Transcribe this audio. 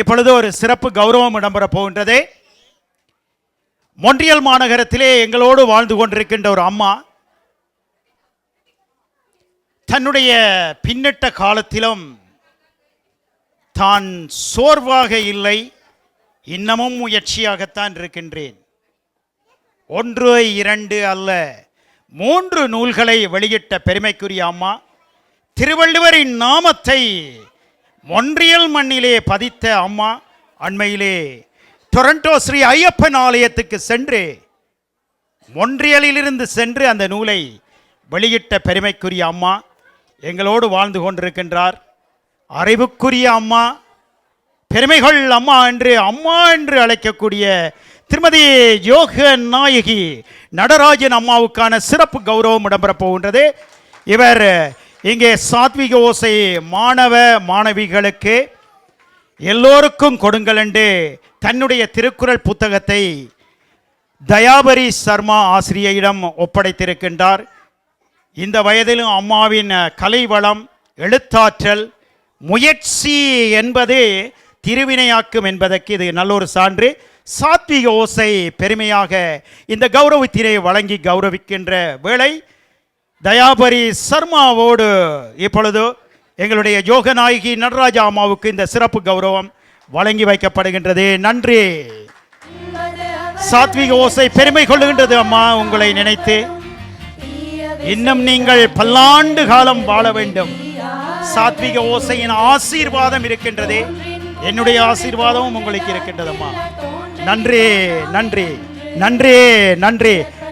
இப்பொழுது ஒரு சிறப்பு கௌரவம் இடம்பெற போகின்றது. மொன்றியல் மாநகரத்திலே எங்களோடு வாழ்ந்து கொண்டிருக்கின்ற ஒரு அம்மா தன்னுடைய பின்னட்ட காலத்திலும் தான் சோர்வாக இல்லை, இன்னமும் முயற்சியாகத்தான் இருக்கின்றேன். 1 2 அல்ல 3 நூல்களை வெளியிட்ட பெருமைக்குரிய அம்மா, திருவள்ளுவரின் நாமத்தை மொன்றியல் மண்ணிலே பதித்த அம்மா, அண்மையிலே டொரண்டோ ஸ்ரீ ஐயப்பன் ஆலயத்துக்கு சென்று மொன்றியலிலிருந்து சென்று அந்த நூலை வெளியிட்ட பெருமைக்குரிய அம்மா எங்களோடு வாழ்ந்து கொண்டிருக்கின்றார். அறிவுக்குரிய அம்மா, பெருமைகள் அம்மா என்று அழைக்கக்கூடிய திருமதி யோக நாயகி நடராஜன் அம்மாவுக்கான சிறப்பு கௌரவம் இடம்பெறப் போகின்றது. இவர் இங்கே சாத்விக ஓசை மாணவ மாணவிகளுக்கு எல்லோருக்கும் கொடுங்கள் என்று தன்னுடைய திருக்குறள் புத்தகத்தை தயாபரி சர்மா ஆசிரியரிடம் ஒப்படைத்திருக்கின்றார். இந்த வயதிலும் அம்மாவின் கலை வளம், எழுத்தாற்றல், முயற்சி என்பது திருவினையாக்கும் என்பதற்கு இது நல்லொரு சான்று. சாத்விக ஓசை பெருமையாக இந்த கௌரவத்தினை வழங்கி கௌரவிக்கின்ற வேளை தயாபரி சர்மாவோடு இப்பொழுது எங்களுடைய யோகநாயகி நடராஜா அம்மாவுக்கு இந்த சிறப்பு கௌரவம் வழங்கி வைக்கப்படுகின்றது. நன்றி. சாத்விக ஓசை பெருமை கொள்ளுகின்றது அம்மா, உங்களை நினைத்து. இன்னும் நீங்கள் பல்லாண்டு காலம் வாழ வேண்டும். சாத்விக ஓசையின் ஆசீர்வாதம் இருக்கின்றது, என்னுடைய ஆசீர்வாதமும் உங்களுக்கு இருக்கின்றது அம்மா. நன்றி நன்றி நன்றி நன்றி.